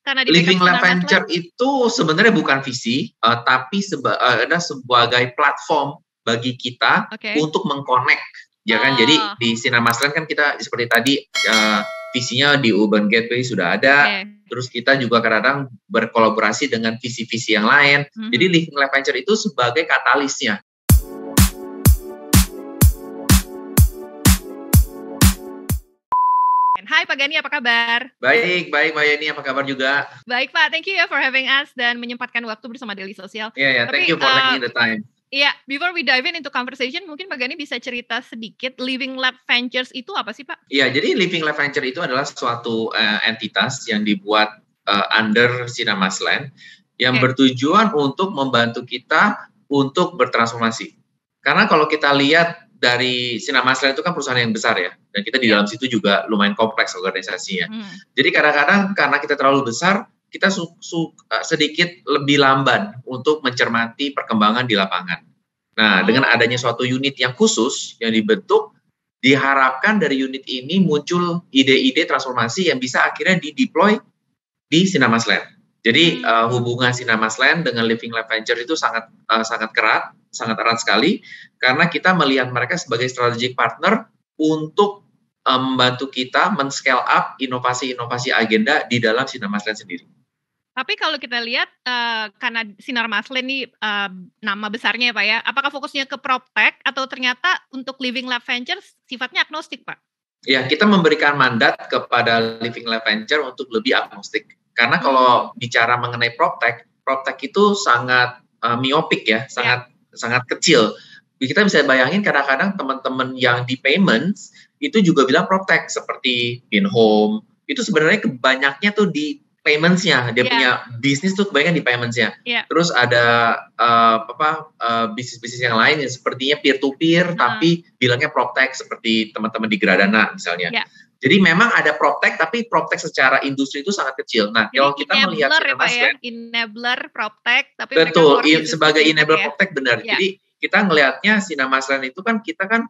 karena di backup Living Lab Sinar Mas Venture Land? itu sebenarnya bukan visi, tapi ada sebagai platform bagi kita Oke. untuk mengkonek, ya kan? Jadi di Sinar Mas Land kan kita seperti tadi visinya di Urban Gateway sudah ada, terus kita juga kadang-kadang berkolaborasi dengan visi-visi yang lain. Jadi Living Lab Venture itu sebagai katalisnya. Hai Pak Gani, apa kabar? Baik Mbak Yeni, apa kabar juga? Baik Pak, thank you ya for having us dan menyempatkan waktu bersama Daily Social. Thank you for taking the time. Before we dive into conversation, mungkin Pak Gani bisa cerita sedikit Living Lab Ventures itu apa sih Pak? Jadi Living Lab Venture itu adalah suatu entitas yang dibuat under Sinar Mas Land yang bertujuan untuk membantu kita untuk bertransformasi. Karena kalau kita lihat dari Sinar Mas Land itu kan perusahaan yang besar ya, dan kita di dalam situ juga lumayan kompleks organisasinya. Jadi kadang-kadang karena kita terlalu besar, kita sedikit lebih lamban untuk mencermati perkembangan di lapangan. Nah, dengan adanya suatu unit yang khusus yang dibentuk, diharapkan dari unit ini muncul ide-ide transformasi yang bisa akhirnya dideploy di Sinar Mas Land. Jadi hubungan Sinar Mas Land dengan Living Lab Venture itu sangat erat sekali, karena kita melihat mereka sebagai strategic partner untuk membantu kita men-scale up inovasi-inovasi agenda di dalam Sinar Mas Land sendiri. Tapi kalau kita lihat, karena Sinar Mas Land ini nama besarnya ya Pak ya, apakah fokusnya ke PropTech atau ternyata untuk Living Lab Ventures sifatnya agnostik Pak? Ya, kita memberikan mandat kepada Living Lab Venture untuk lebih agnostik. Karena kalau bicara mengenai PropTech itu sangat miopik ya, sangat kecil. Kita bisa bayangin kadang-kadang teman-teman yang di payments itu juga bilang PropTech, seperti Pinhome, itu sebenarnya kebanyaknya tuh di payments-nya, dia punya bisnis tuh kebanyakan di payments-nya. Terus ada bisnis-bisnis yang lain yang sepertinya peer-to-peer, tapi bilangnya PropTech, seperti teman-teman di Gradana misalnya. Jadi memang ada PropTech, tapi PropTech secara industri itu sangat kecil. Nah, jadi kalau kita melihat Sinar Mas Land, enabler PropTech, tapi betul, sebagai enabler PropTech benar. Jadi kita ngelihatnya Sinar Mas Land itu kan kita kan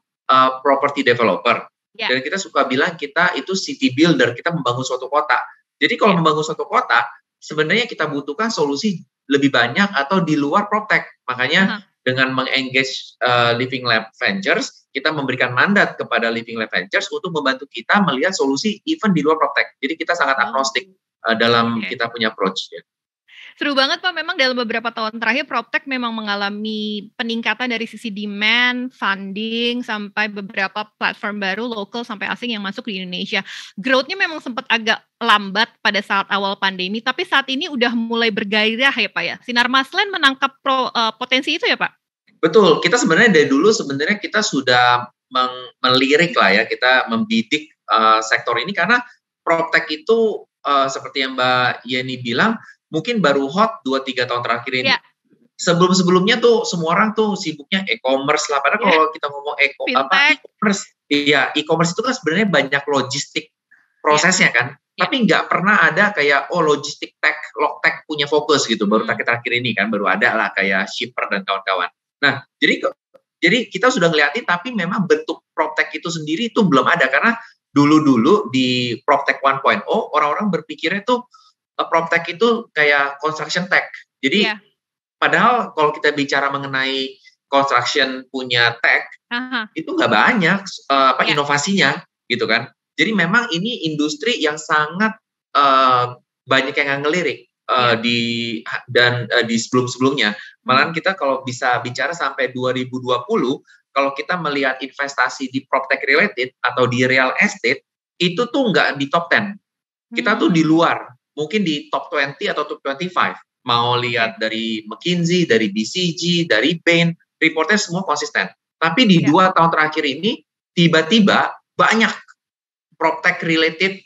property developer, dan kita suka bilang kita itu city builder, kita membangun suatu kota. Jadi kalau membangun suatu kota, sebenarnya kita butuhkan solusi lebih banyak atau di luar PropTech. Makanya dengan mengengage Living Lab Ventures, kita memberikan mandat kepada Living Lab Ventures untuk membantu kita melihat solusi even di luar PropTech. Jadi kita sangat agnostik dalam kita punya approach. Ya. Seru banget Pak, memang dalam beberapa tahun terakhir PropTech memang mengalami peningkatan dari sisi demand, funding, sampai beberapa platform baru lokal sampai asing yang masuk di Indonesia. Growth-nya memang sempat agak lambat pada saat awal pandemi, tapi saat ini udah mulai bergairah ya Pak ya. Sinar Mas Land menangkap potensi itu ya Pak? Betul, kita sebenarnya dari dulu kita sudah melirik lah ya, kita membidik sektor ini karena PropTech itu seperti yang Mbak Yeni bilang, mungkin baru hot 2-3 tahun terakhir ini. Sebelum-sebelumnya tuh semua orang tuh sibuknya e-commerce lah. Padahal kalau kita ngomong e-commerce, e-commerce itu kan sebenarnya banyak logistik prosesnya kan. Tapi nggak pernah ada kayak logistik tech, logtech punya fokus gitu. Baru terakhir ini kan baru ada lah kayak Shipper dan kawan-kawan. Nah, jadi kita sudah ngeliatin, tapi memang bentuk PropTech itu sendiri itu belum ada, karena dulu di PropTech 1.0 orang-orang berpikirnya tuh PropTech itu kayak construction tech. Jadi padahal kalau kita bicara mengenai construction punya tech, itu nggak banyak inovasinya gitu kan. Jadi memang ini industri yang sangat banyak yang ngelirik di sebelum-sebelumnya. Malahan kita kalau bisa bicara sampai 2020, kalau kita melihat investasi di PropTech related atau di real estate, itu tuh nggak di top 10. Kita tuh di luar. Mungkin di top 20 atau top 25. Mau lihat dari McKinsey, dari BCG, dari Bain, reportnya semua konsisten. Tapi di 2 tahun terakhir ini, tiba-tiba banyak PropTech related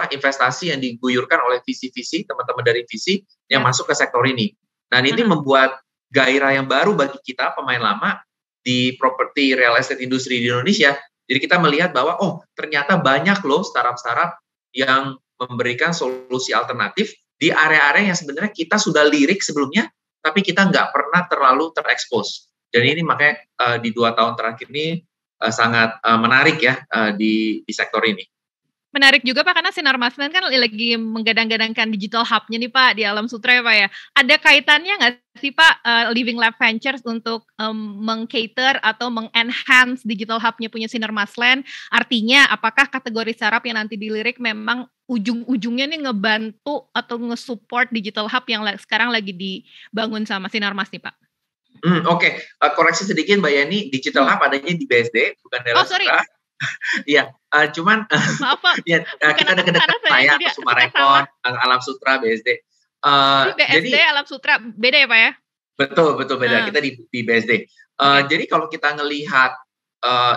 investasi yang diguyurkan oleh visi-visi, teman-teman dari visi yang masuk ke sektor ini. Dan ini membuat gairah yang baru bagi kita, pemain lama, di properti real estate industri di Indonesia. Jadi kita melihat bahwa, ternyata banyak loh startup-startup yang memberikan solusi alternatif di area-area yang sebenarnya kita sudah lirik sebelumnya, tapi kita nggak pernah terlalu terekspos. Dan ini makanya di 2 tahun terakhir ini sangat menarik ya di sektor ini. Menarik juga Pak, karena Sinar Maslen kan lagi menggadang-gadangkan digital hub-nya nih Pak di Alam Sutera ya Pak ya. Ada kaitannya nggak sih Pak Living Lab Ventures untuk meng-cater atau meng-enhance digital hub-nya punya Sinar Maslen? Artinya apakah kategori startup yang nanti dilirik memang ujung-ujungnya nih ngebantu atau nge-support digital hub yang sekarang lagi dibangun sama Sinar Mas nih Pak? Oke. Koreksi sedikit Mbak Yani, digital hub adanya di BSD, bukan di Alam Sutera. Iya, cuman maaf Pak, ya, kita ada dekat saya, Sumarekon, Alam Sutera, BSD. BSD, jadi, Alam Sutera beda ya Pak ya? Betul beda. Kita di BSD. Jadi kalau kita ngelihat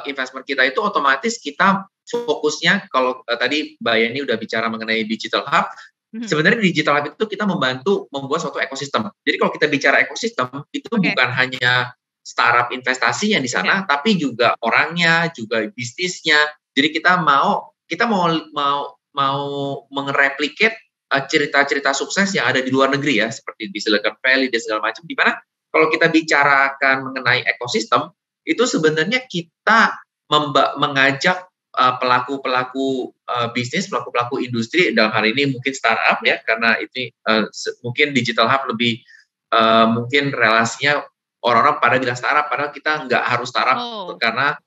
investment kita itu otomatis kita fokusnya, kalau tadi Mbak Yani udah bicara mengenai digital hub, sebenarnya digital hub itu kita membantu membuat suatu ekosistem. Jadi kalau kita bicara ekosistem itu bukan hanya startup investasinya di sana, tapi juga orangnya, juga bisnisnya. Jadi kita mau mengereplikat cerita-cerita sukses yang ada di luar negeri ya, seperti di Silicon Valley dan segala macam. Di mana kalau kita bicarakan mengenai ekosistem, itu sebenarnya kita mengajak pelaku-pelaku bisnis, pelaku-pelaku industri, dalam hal ini mungkin startup ya, karena ini mungkin digital hub lebih mungkin relasinya orang-orang pada bilang startup, padahal kita nggak harus startup karena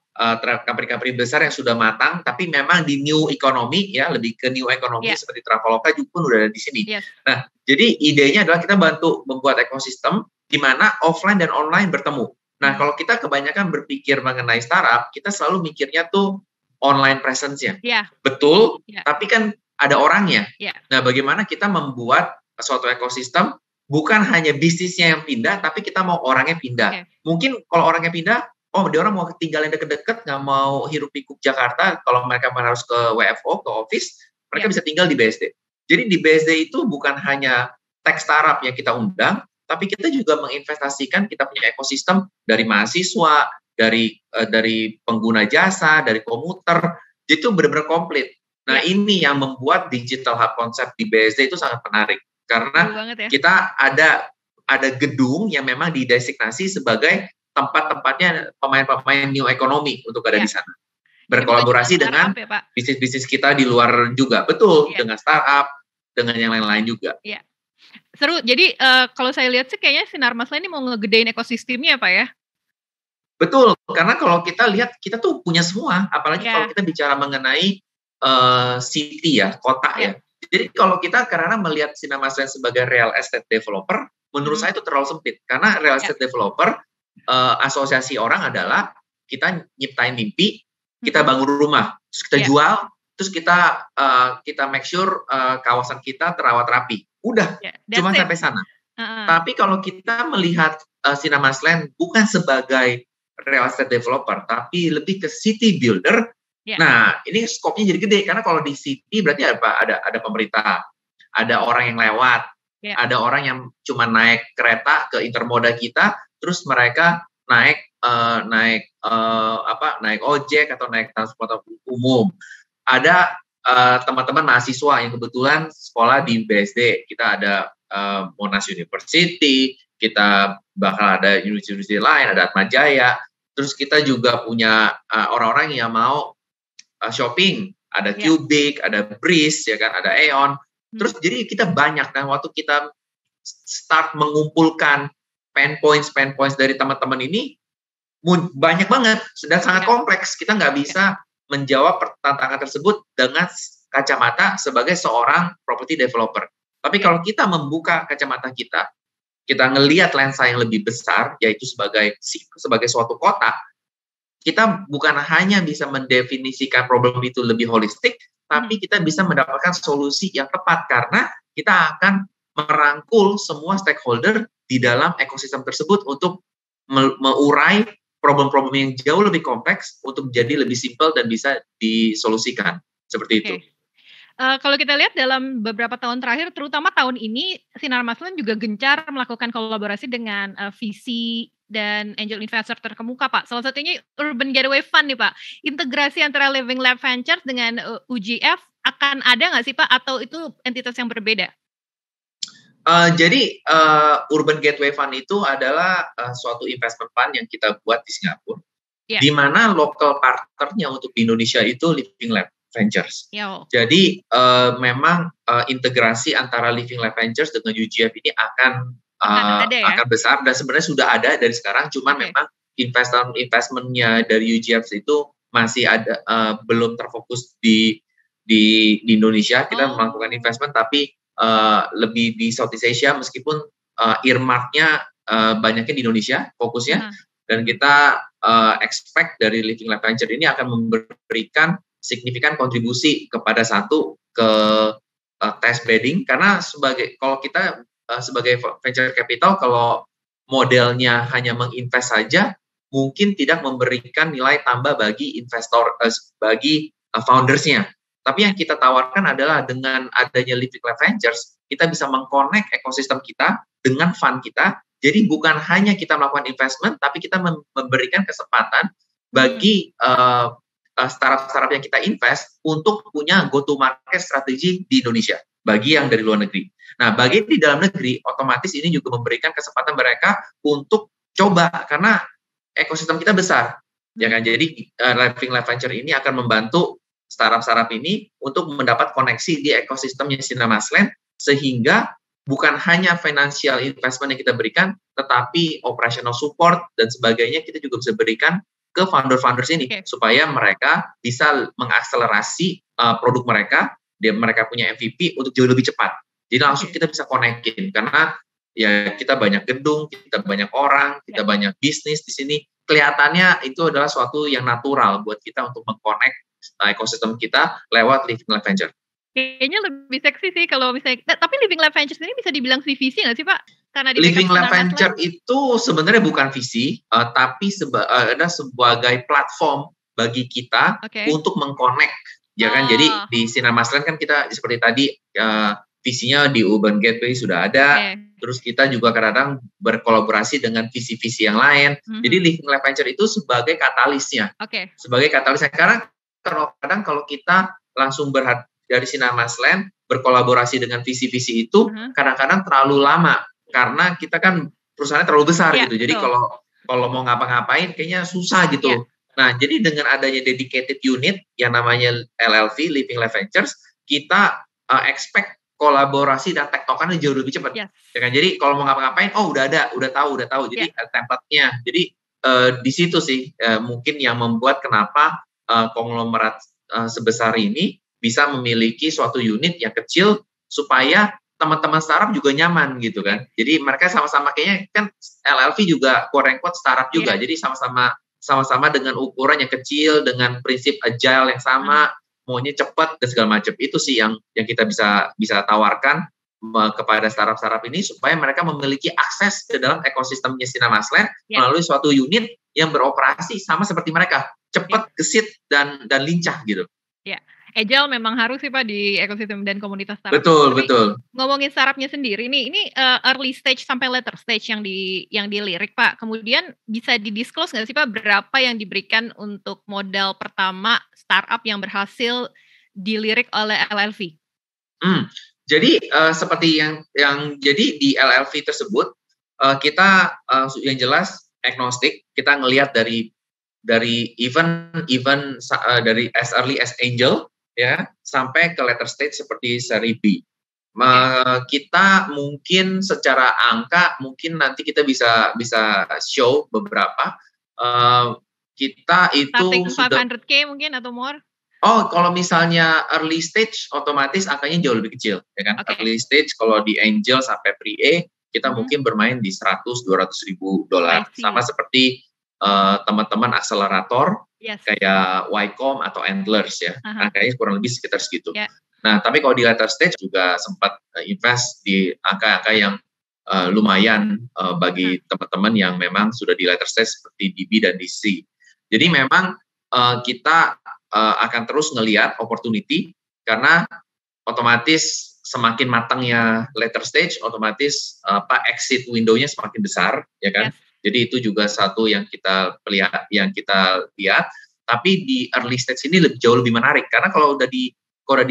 company-company besar yang sudah matang, tapi memang di new economy ya, lebih ke new economy seperti Traveloka juga pun udah ada di sini. Nah, jadi idenya adalah kita bantu membuat ekosistem di mana offline dan online bertemu. Nah, kalau kita kebanyakan berpikir mengenai startup, kita selalu mikirnya tuh online presence-nya. Betul, tapi kan ada orangnya. Nah, bagaimana kita membuat suatu ekosistem bukan hanya bisnisnya yang pindah, tapi kita mau orangnya pindah. Mungkin kalau orangnya pindah, dia orang mau tinggal yang deket-deket, nggak mau hirup pikuk Jakarta, kalau mereka harus ke WFO, ke office, mereka bisa tinggal di BSD. Jadi di BSD itu bukan hanya tech startup yang kita undang, tapi kita juga menginvestasikan, kita punya ekosistem dari mahasiswa, dari pengguna jasa, dari komuter, itu benar-benar komplit. Nah, ini yang membuat digital hub konsep di BSD itu sangat menarik. Karena kita ada gedung yang memang didesignasi sebagai tempat-tempatnya pemain-pemain new economy untuk ada di sana. Berkolaborasi dengan bisnis-bisnis kita di luar juga. Betul, dengan startup, dengan yang lain-lain juga. Seru. Jadi kalau saya lihat sih kayaknya Sinar Maslen ini mau ngegedein ekosistemnya Pak ya? Betul, karena kalau kita lihat, kita tuh punya semua. Apalagi kalau kita bicara mengenai city ya, kota ya. Jadi kalau kita karena melihat Sinar Maslen sebagai real estate developer, menurut saya itu terlalu sempit. Karena real estate developer, asosiasi orang adalah kita nyiptain mimpi, kita bangun rumah, terus kita jual, terus kita make sure kawasan kita terawat rapi. Udah, cuma sampai sana. Tapi kalau kita melihat Sinar Maslen bukan sebagai real estate developer, tapi lebih ke city builder. Nah, ini skopnya jadi gede, karena kalau di city berarti apa? Ada pemerintah, ada orang yang lewat, ada orang yang cuma naik kereta ke intermoda kita, terus mereka naik ojek atau naik transportasi umum. Ada teman-teman mahasiswa yang kebetulan sekolah di BSD, kita ada Monash University, kita bakal ada university lain, ada Atmajaya. Terus kita juga punya orang-orang yang mau shopping, ada Cubic, ada Breeze, ya kan, ada Aeon. Terus jadi kita banyak, dan waktu kita start mengumpulkan pain points dari teman-teman ini banyak banget, dan sangat kompleks. Kita nggak bisa menjawab tantangan tersebut dengan kacamata sebagai seorang property developer. Tapi kalau kita membuka kacamata kita ngelihat lensa yang lebih besar, yaitu sebagai suatu kota, kita bukan hanya bisa mendefinisikan problem itu lebih holistik, tapi kita bisa mendapatkan solusi yang tepat, karena kita akan merangkul semua stakeholder di dalam ekosistem tersebut untuk mengurai problem-problem yang jauh lebih kompleks untuk menjadi lebih simpel dan bisa disolusikan. Seperti itu. Kalau kita lihat dalam beberapa tahun terakhir, terutama tahun ini, Sinar Maslen juga gencar melakukan kolaborasi dengan VC dan angel investor terkemuka, Pak. Salah satunya Urban Gateway Fund nih, Pak. Integrasi antara Living Lab Ventures dengan UGF akan ada nggak sih, Pak? Atau itu entitas yang berbeda? Jadi Urban Gateway Fund itu adalah suatu investment fund yang kita buat di Singapura, di mana local partnernya untuk di Indonesia itu Living Lab. Ventures. Yo. Jadi memang integrasi antara Living Life Ventures dengan UGF ini akan akan besar, dan sebenarnya sudah ada dari sekarang, cuman memang investmentnya dari UGF itu masih ada belum terfokus di Indonesia. Kita melakukan investment tapi lebih di Southeast Asia, meskipun earmarknya banyaknya di Indonesia fokusnya, dan kita expect dari Living Life Venture ini akan memberikan signifikan kontribusi kepada ke test bedding, karena kalau kita sebagai venture capital, kalau modelnya hanya menginvest saja, mungkin tidak memberikan nilai tambah bagi investor, bagi foundersnya. Tapi yang kita tawarkan adalah dengan adanya Living Life Ventures, kita bisa mengkonek ekosistem kita dengan fund kita. Jadi bukan hanya kita melakukan investment, tapi kita memberikan kesempatan bagi startup-startup yang kita invest untuk punya go-to-market strategi di Indonesia, bagi yang dari luar negeri. Nah, bagi di dalam negeri, otomatis ini juga memberikan kesempatan mereka untuk coba, karena ekosistem kita besar. Ya kan? Jadi Living Life Venture ini akan membantu startup-startup ini untuk mendapat koneksi di ekosistemnya Sinarmasland, sehingga bukan hanya financial investment yang kita berikan, tetapi operational support dan sebagainya kita juga bisa berikan ke founder-founders ini, supaya mereka bisa mengakselerasi produk mereka, mereka punya MVP untuk jauh lebih cepat. Jadi langsung kita bisa konekin, karena ya kita banyak gedung, kita banyak orang, kita banyak bisnis di sini. Kelihatannya itu adalah suatu yang natural buat kita untuk mengkonek ekosistem kita lewat Living Life Venture. Kayaknya lebih seksi sih kalau misalnya, tapi Living Life Ventures ini bisa dibilang CVC nggak sih Pak? Karena Living Life Venture itu sebenarnya bukan visi, tapi ada sebagai platform bagi kita untuk mengkonek, ya kan? Jadi di Sinarmasland kan kita seperti tadi visinya di Urban Gateway sudah ada, terus kita juga kadang-kadang berkolaborasi dengan visi-visi yang lain. Jadi Living Life Venture itu sebagai katalisnya, sebagai katalisnya. Karena kadang kalau kita langsung dari Sinarmasland berkolaborasi dengan visi-visi itu kadang-kadang terlalu lama, karena kita kan perusahaannya terlalu besar gitu. Jadi kalau mau ngapa-ngapain kayaknya susah gitu. Nah, jadi dengan adanya dedicated unit yang namanya LLV, Living Life Ventures, kita expect kolaborasi dan tektokan jauh lebih cepat. Ya kan? Jadi kalau mau ngapa-ngapain, udah tahu. Jadi template-nya. Jadi di situ sih mungkin yang membuat kenapa konglomerat sebesar ini bisa memiliki suatu unit yang kecil, supaya teman-teman startup juga nyaman gitu kan. Jadi mereka sama-sama, kayaknya kan LLV juga quote-unquote startup juga. Jadi sama-sama dengan ukuran yang kecil, dengan prinsip agile yang sama, maunya cepat dan segala macam. Itu sih yang kita bisa tawarkan kepada startup-startup ini, supaya mereka memiliki akses ke dalam ekosistemnya Sinarmasland melalui suatu unit yang beroperasi sama seperti mereka, cepat, gesit dan lincah gitu. Ya. Agile memang harus sih Pak di ekosistem dan komunitas startup. Betul. Ngomongin startupnya sendiri nih, ini early stage sampai later stage yang dilirik Pak. Kemudian bisa didisclose nggak sih Pak berapa yang diberikan untuk modal pertama startup yang berhasil dilirik oleh LLV? Jadi seperti yang jadi di LLV tersebut, kita yang jelas agnostik, kita ngelihat dari even dari as early as angel ya sampai ke later stage seperti seri B. Kita mungkin secara angka mungkin nanti kita bisa show beberapa. Kita itu starting 500K mungkin atau more. Kalau misalnya early stage otomatis angkanya jauh lebih kecil, ya kan? Early stage kalau di angel sampai pre-A kita mungkin bermain di 100-200 ribu dolar, sama seperti teman-teman akselerator kayak Ycom atau Antlers ya, angkanya kurang lebih sekitar segitu. Nah, tapi kalau di later stage juga sempat invest di angka-angka yang lumayan bagi teman-teman yang memang sudah di later stage seperti DB dan DC. Jadi memang kita akan terus ngelihat opportunity, karena otomatis semakin matangnya later stage, otomatis exit window-nya semakin besar, ya kan? Jadi itu juga satu yang kita lihat. Tapi di early stage ini jauh lebih menarik, karena kalau udah di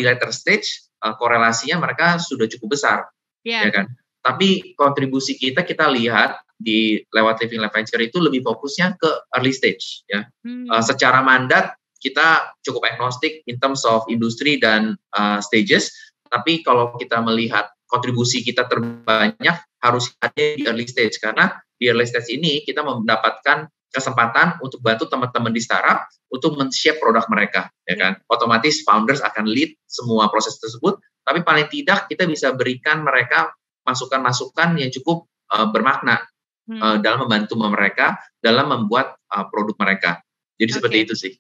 later stage, korelasinya mereka sudah cukup besar, ya kan? Tapi kontribusi kita lihat di lewat Living Life Venture itu lebih fokusnya ke early stage, ya. Secara mandat kita cukup agnostic in terms of industri dan stages, tapi kalau kita melihat kontribusi kita terbanyak harus ada di early stage, karena di early stage ini kita mendapatkan kesempatan untuk bantu teman-teman di startup untuk men-shape produk mereka, ya kan? Otomatis founders akan lead semua proses tersebut, tapi paling tidak kita bisa berikan mereka masukan-masukan yang cukup bermakna dalam membantu mereka dalam membuat produk mereka. Jadi seperti itu sih.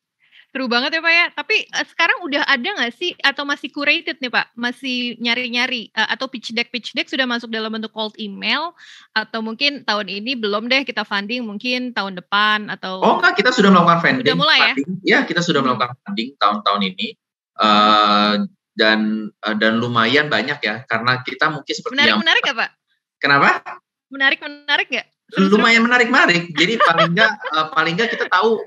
Seru banget ya Pak ya. Tapi sekarang udah ada nggak sih atau masih curated nih Pak? Masih nyari-nyari atau pitch deck sudah masuk dalam bentuk cold email atau mungkin tahun ini belum deh kita funding, mungkin tahun depan atau? Oh enggak, kita sudah melakukan funding. Sudah mulai funding. Ya? Kita sudah melakukan funding tahun-tahun ini dan lumayan banyak ya, karena kita mungkin seperti menarik nggak Pak? Kenapa? Menarik nggak? Lumayan menarik. Jadi paling nggak kita tahu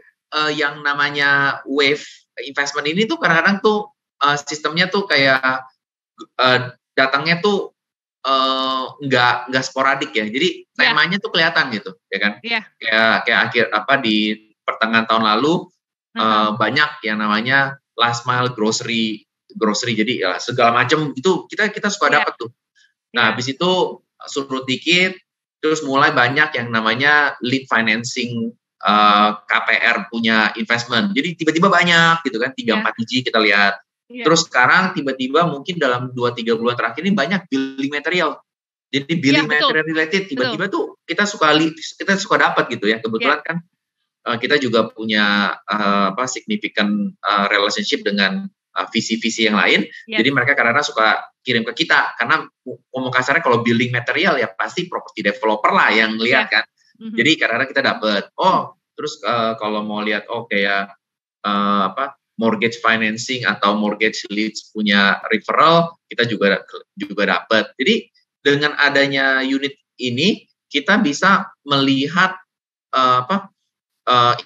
yang namanya wave investment ini tuh kadang-kadang tuh sistemnya tuh kayak datangnya tuh nggak sporadik ya. Jadi temanya tuh kelihatan gitu, ya kan? Kayak akhir di pertengahan tahun lalu banyak yang namanya last mile grocery. Jadi ya segala macam itu kita suka dapat tuh. Nah, habis itu surut dikit, terus mulai banyak yang namanya lead financing, KPR punya investment. Jadi tiba-tiba banyak gitu kan, 3-4 biji kita lihat. Terus sekarang tiba-tiba mungkin dalam 2-3 bulan terakhir ini banyak building material. Jadi building material related tiba-tiba tuh kita suka dapat gitu ya. Kebetulan kan kita juga punya significant relationship dengan visi-visi yang lain. Jadi mereka kadang-kadang suka kirim ke kita, karena ngomong kasarnya kalau building material ya pasti property developer lah yang lihat kan. Jadi kadang-kadang kita dapat. Terus kalau mau lihat kayak mortgage financing atau mortgage leads punya referral, kita juga dapat. Jadi dengan adanya unit ini kita bisa melihat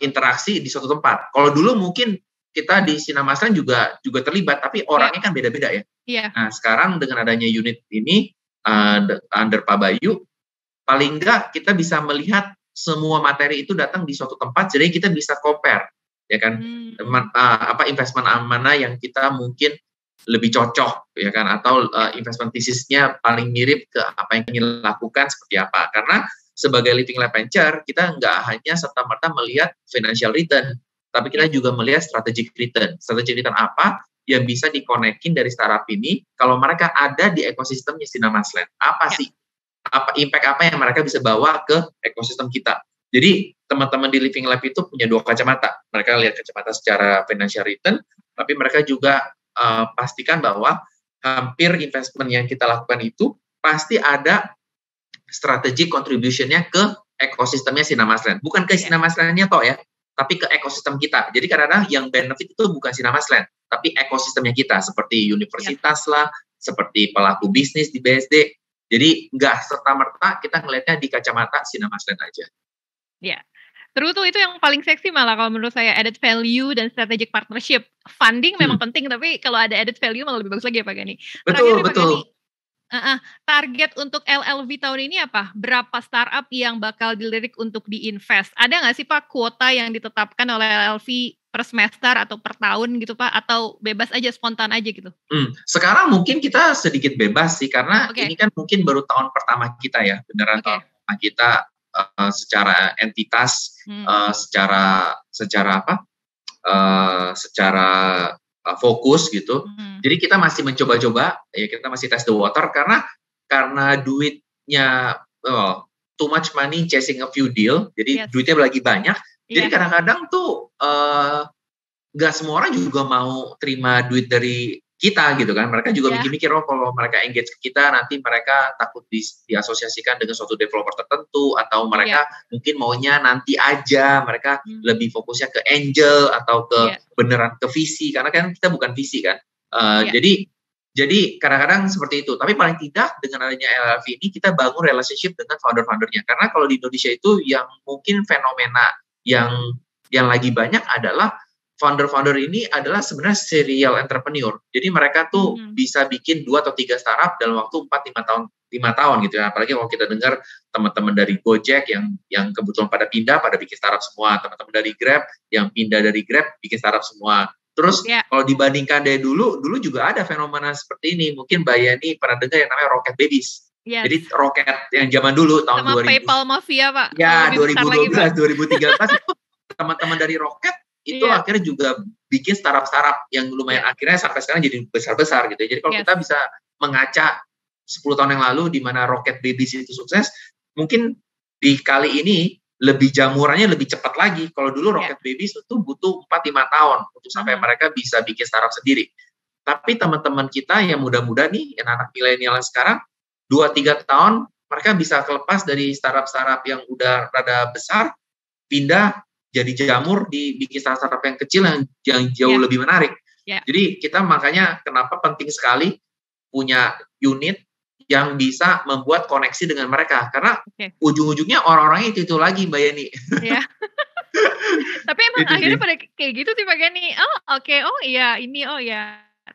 interaksi di suatu tempat. Kalau dulu mungkin kita di Sinamasan juga terlibat, tapi orangnya kan beda-beda ya. Nah, sekarang dengan adanya unit ini under Pak Bayu, paling enggak kita bisa melihat semua materi itu datang di suatu tempat, jadi kita bisa compare, ya kan? Investment mana yang kita mungkin lebih cocok, ya kan? Atau investment thesis-nya paling mirip ke apa yang ingin lakukan seperti apa? Karena sebagai Living Lab Venture, kita nggak hanya serta-merta melihat financial return, tapi kita juga melihat strategic return. Strategic return apa yang bisa dikonekin dari startup ini kalau mereka ada di ekosistemnya Sinarmasland? Apa sih? Impact apa yang mereka bisa bawa ke ekosistem kita? Jadi teman-teman di Living Lab itu punya dua kacamata. Mereka lihat kacamata secara financial return, tapi mereka juga pastikan bahwa hampir investment yang kita lakukan itu pasti ada strategic contribution-nya ke ekosistemnya Sinarmasland. Bukan ke Sinarmasland-nya toh ya, tapi ke ekosistem kita. Jadi kadang-kadang yang benefit itu bukan Sinarmasland, tapi ekosistemnya kita, seperti universitas lah, seperti pelaku bisnis di BSD. Jadi nggak serta-merta kita ngelihatnya di kacamata Sinarmasland aja. Ya, terus tuh itu yang paling seksi malah kalau menurut saya, added value dan strategic partnership. Funding memang penting, tapi kalau ada added value malah lebih bagus lagi ya Pak Gani. Betul. Target untuk LLV tahun ini apa? Berapa startup yang bakal dilirik untuk diinvest? Ada nggak sih Pak kuota yang ditetapkan oleh LLV per semester atau per tahun gitu Pak? Atau bebas aja, spontan aja gitu? Sekarang mungkin kita sedikit bebas sih, karena ini kan mungkin baru tahun pertama kita ya, beneran tahun pertama kita secara entitas, secara fokus gitu. Jadi kita masih mencoba-coba, ya kita masih test the water, karena duitnya too much money chasing a few deal, jadi duitnya lagi banyak. Jadi kadang-kadang tuh nggak semua orang juga mau terima duit dari kita gitu kan. Mereka juga mikir-mikir, kalau mereka engage ke kita nanti mereka takut diasosiasikan dengan suatu developer tertentu, atau mereka mungkin maunya nanti aja, mereka lebih fokusnya ke angel atau ke beneran ke visi, karena kan kita bukan visi kan. Jadi kadang-kadang seperti itu. Tapi paling tidak dengan adanya LLV ini kita bangun relationship dengan founder-foundernya. Karena kalau di Indonesia itu yang mungkin fenomena yang lagi banyak adalah founder-founder ini adalah sebenarnya serial entrepreneur. Jadi mereka tuh bisa bikin 2 atau 3 startup dalam waktu 4-5 tahun gitu ya. Apalagi kalau kita dengar teman-teman dari Gojek yang kebetulan pada bikin startup semua. Teman-teman dari Grab yang pindah dari Grab bikin startup semua. Terus kalau dibandingkan dari dulu juga ada fenomena seperti ini. Mungkin Mbak Yani pernah dengar yang namanya Rocket Babies. Yes. Jadi Rocket yang zaman dulu tahun sama 2000. PayPal Mafia, Pak. Ya, 2012, 2013 itu teman-teman dari Rocket itu akhirnya juga bikin startup yang lumayan akhirnya sampai sekarang jadi besar-besar gitu. Jadi kalau kita bisa mengaca 10 tahun yang lalu di mana Rocket Babies itu sukses, mungkin di kali ini lebih jamurannya lebih cepat lagi. Kalau dulu Rocket Babies itu butuh 4-5 tahun untuk sampai mereka bisa bikin startup sendiri. Tapi teman-teman kita yang muda-muda nih, yang anak milenial sekarang, 2-3 tahun mereka bisa kelepas dari startup-startup yang udah rada besar, pindah jadi jamur di bikin startup yang kecil yang jauh lebih menarik. Jadi kita makanya kenapa penting sekali punya unit yang bisa membuat koneksi dengan mereka. Karena ujung-ujungnya orang-orangnya itu lagi, Mbak Yani. Tapi emang akhirnya pada kayak gitu sih Pak Gani. Oh iya, ini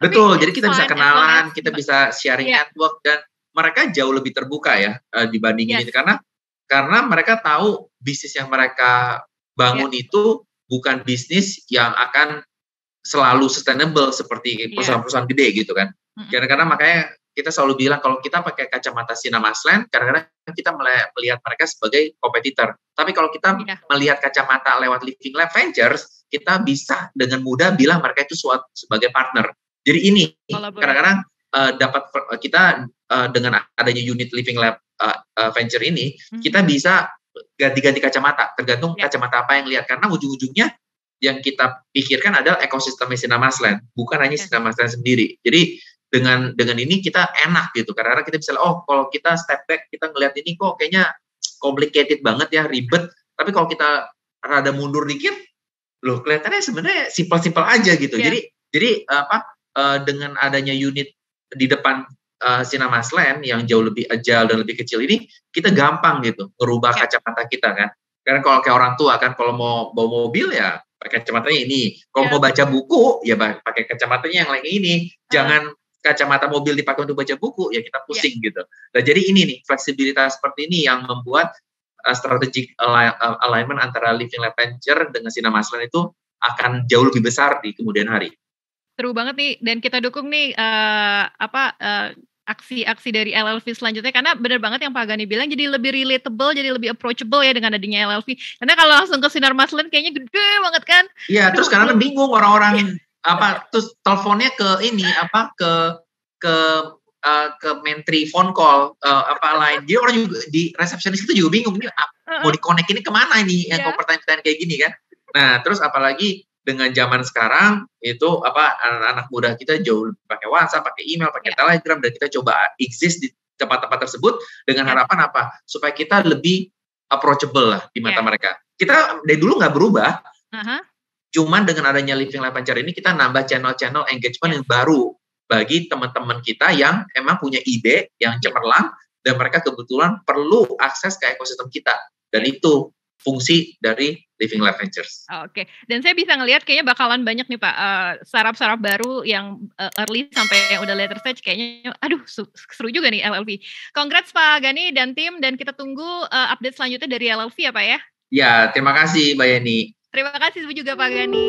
Betul, jadi kita bisa kenalan, kita bisa sharing network, dan mereka jauh lebih terbuka ya dibandingin ini. Karena mereka tahu bisnis yang mereka bangun itu bukan bisnis yang akan selalu sustainable seperti perusahaan-perusahaan gede gitu kan. Karena makanya kita selalu bilang kalau kita pakai kacamata Sinarmasland, kadang-kadang kita melihat mereka sebagai kompetitor. Tapi kalau kita melihat kacamata lewat Living Lab Ventures, kita bisa dengan mudah bilang mereka itu sebagai partner. Jadi ini kadang-kadang dapat kita dengan adanya unit Living Lab Venture ini, kita bisa ganti-ganti kacamata, tergantung kacamata apa yang lihat. Karena ujung-ujungnya yang kita pikirkan adalah ekosistem Sinarmasland, bukan hanya Sinarmasland sendiri. Jadi dengan ini kita enak gitu, karena kita bisa kalau kita step back, kita ngelihat ini kok kayaknya complicated banget ya, ribet. Tapi kalau kita rada mundur dikit, loh kelihatannya sebenarnya simpel-simpel aja gitu. Jadi dengan adanya unit di depan Sinarmasland yang jauh lebih agile dan lebih kecil ini, kita gampang gitu ngerubah kacamata kita kan. Karena kalau kayak orang tua kan, kalau mau bawa mobil ya pakai kacamatanya ini. Kalau mau baca buku ya pakai kacamatanya yang lain ini. Jangan kacamata mobil dipakai untuk baca buku, ya kita pusing gitu. Nah, jadi ini nih fleksibilitas seperti ini yang membuat strategic alignment antara Living Lab Venture dengan Sinarmasland itu akan jauh lebih besar di kemudian hari. Seru banget nih, dan kita dukung nih aksi-aksi dari LLV selanjutnya, karena benar banget yang Pak Gani bilang, jadi lebih relatable, jadi lebih approachable ya dengan adanya LLV. Karena kalau langsung ke Sinarmasland kayaknya gede banget kan. Iya, terus karena bingung orang-orang terus teleponnya ke ini ke menteri phone call lain. Jadi orang juga di resepsionis itu juga bingung nih mau di-connect ini kemana ini yang pertanyaan kayak gini kan. Nah, terus apalagi dengan zaman sekarang itu anak-anak muda kita jauh lebih pakai WhatsApp, pakai email, pakai Telegram, dan kita coba exist di tempat-tempat tersebut dengan harapan supaya kita lebih approachable lah di mata mereka. Kita dari dulu nggak berubah, cuman dengan adanya Living Lab Venture ini kita nambah channel-channel engagement yang baru bagi teman-teman kita yang emang punya ide yang cemerlang dan mereka kebetulan perlu akses ke ekosistem kita, dan itu fungsi dari Living Lab Ventures. Oke. Dan saya bisa ngelihat kayaknya bakalan banyak nih Pak startup-startup baru yang early sampai yang udah later stage, kayaknya seru juga nih LLV. Congrats Pak Gani dan tim, dan kita tunggu update selanjutnya dari LLV ya Pak ya. Ya, terima kasih Mbak Yani. Terima kasih juga Pak Gani.